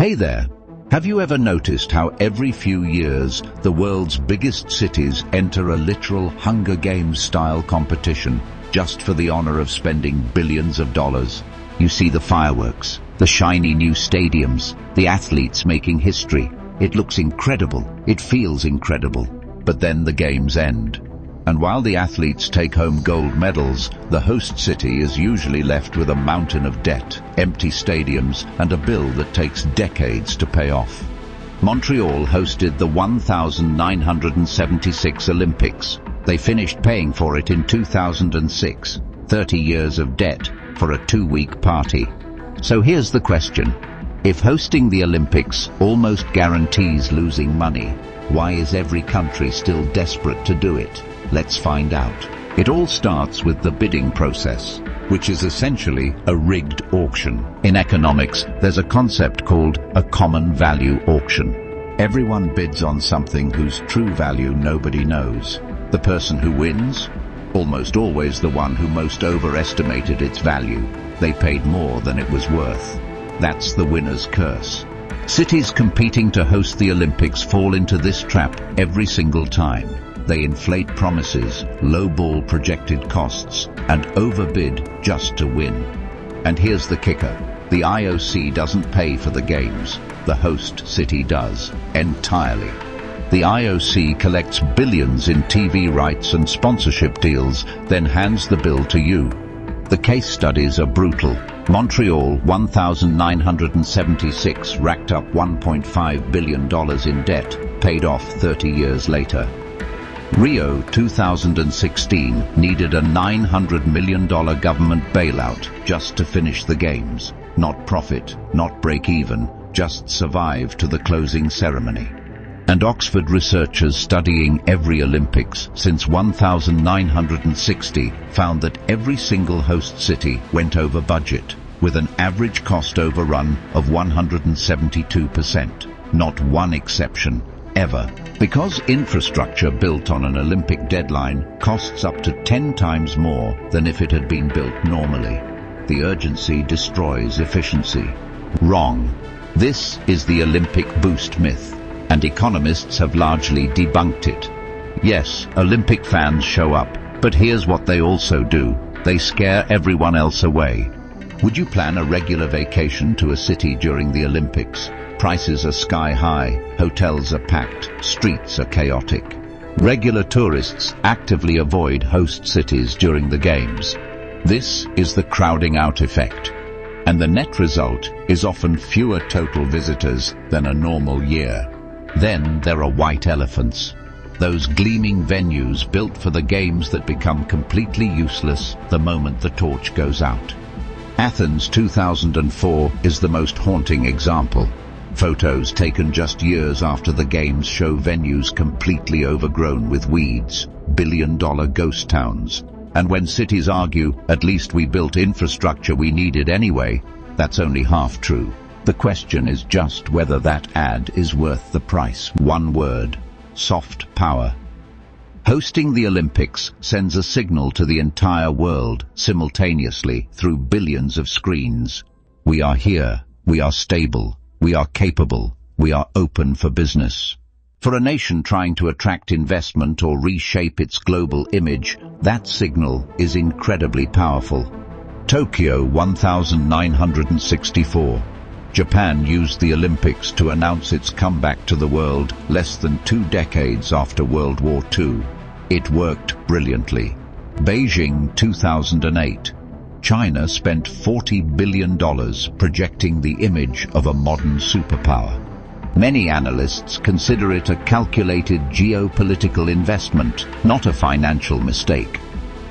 Hey there! Have you ever noticed how every few years the world's biggest cities enter a literal Hunger Games-style competition just for the honor of spending billions of dollars? You see the fireworks, the shiny new stadiums, the athletes making history. It looks incredible, it feels incredible, but then the games end. And while the athletes take home gold medals, the host city is usually left with a mountain of debt, empty stadiums, and a bill that takes decades to pay off. Montreal hosted the 1976 Olympics. They finished paying for it in 2006, 30 years of debt for a 2-week party. So here's the question. If hosting the Olympics almost guarantees losing money, why is every country still desperate to do it? Let's find out. It all starts with the bidding process, which is essentially a rigged auction. In economics, there's a concept called a common value auction. Everyone bids on something whose true value nobody knows. The person who wins? Almost always the one who most overestimated its value. They paid more than it was worth. That's the winner's curse. Cities competing to host the Olympics fall into this trap every single time. They inflate promises, lowball projected costs, and overbid just to win. And here's the kicker. The IOC doesn't pay for the games. The host city does, entirely. The IOC collects billions in TV rights and sponsorship deals, then hands the bill to you. The case studies are brutal. Montreal 1976 racked up $1.5 billion in debt, paid off 30 years later. Rio 2016 needed a $900 million government bailout just to finish the games. Not profit, not break even, just survive to the closing ceremony. And Oxford researchers studying every Olympics since 1960 found that every single host city went over budget, with an average cost overrun of 172%. Not one exception, ever. Because infrastructure built on an Olympic deadline costs up to 10 times more than if it had been built normally. The urgency destroys efficiency. Wrong. This is the Olympic boost myth, and economists have largely debunked it. Yes, Olympic fans show up, but here's what they also do. They scare everyone else away. Would you plan a regular vacation to a city during the Olympics? Prices are sky high, hotels are packed, streets are chaotic. Regular tourists actively avoid host cities during the games. This is the crowding out effect. And the net result is often fewer total visitors than a normal year. Then there are white elephants. Those gleaming venues built for the games that become completely useless the moment the torch goes out. Athens 2004 is the most haunting example. Photos taken just years after the games show venues completely overgrown with weeds, billion-dollar ghost towns. And when cities argue, at least we built infrastructure we needed anyway, that's only half true. The question is just whether that ad is worth the price. One word: soft power. Hosting the Olympics sends a signal to the entire world simultaneously through billions of screens. We are here, we are stable, we are capable, we are open for business. For a nation trying to attract investment or reshape its global image, that signal is incredibly powerful. Tokyo 1964. Japan used the Olympics to announce its comeback to the world less than 2 decades after World War II. It worked brilliantly. Beijing 2008. China spent $40 billion projecting the image of a modern superpower. Many analysts consider it a calculated geopolitical investment, not a financial mistake.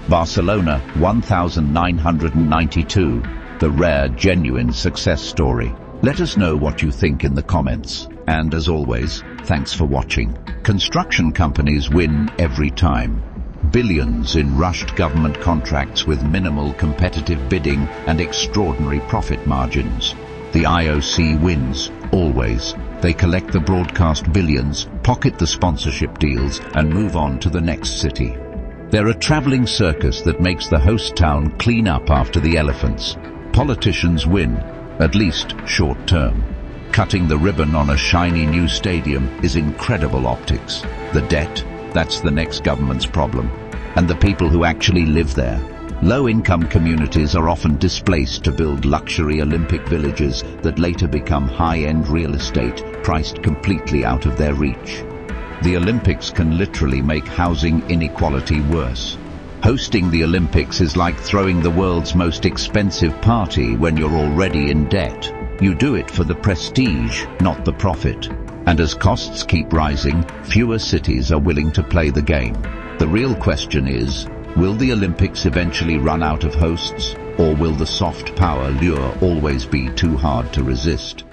Barcelona 1992. The rare, genuine success story. Let us know what you think in the comments. And as always, thanks for watching. Construction companies win every time. Billions in rushed government contracts with minimal competitive bidding and extraordinary profit margins. The IOC wins, always. They collect the broadcast billions, pocket the sponsorship deals, and move on to the next city. They're a traveling circus that makes the host town clean up after the elephants. Politicians win, at least short term. Cutting the ribbon on a shiny new stadium is incredible optics. The debt, that's the next government's problem. And the people who actually live there. Low-income communities are often displaced to build luxury Olympic villages that later become high-end real estate, priced completely out of their reach. The Olympics can literally make housing inequality worse. Hosting the Olympics is like throwing the world's most expensive party when you're already in debt. You do it for the prestige, not the profit. And as costs keep rising, fewer cities are willing to play the game. The real question is, will the Olympics eventually run out of hosts, or will the soft power lure always be too hard to resist?